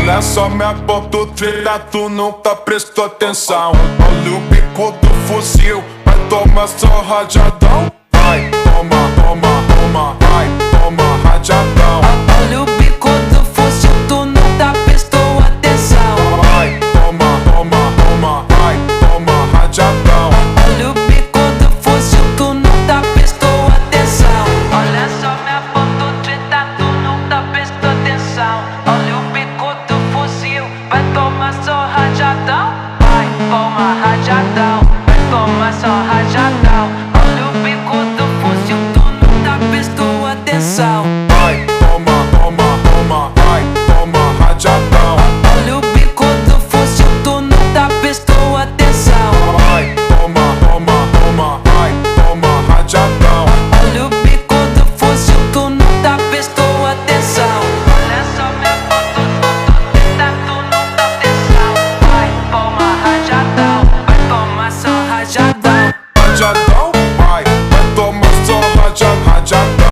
Olha só minha ponto treta, tu nunca prestou atenção. Olha o bico do fuzil, vai tomar só rajadão. Vai, toma, toma, toma, vai, toma rajadão. Olha o bico do fuzil, tu nunca prestou atenção. Vai, toma, toma, toma, vai, toma rajadão. Olha o bico do fuzil, tu nunca prestou atenção. Olha só minha ponto treta, tu nunca prestou atenção. Olha o bico do fuzil, vai tomar só rajadão. Vai, toma rajadão.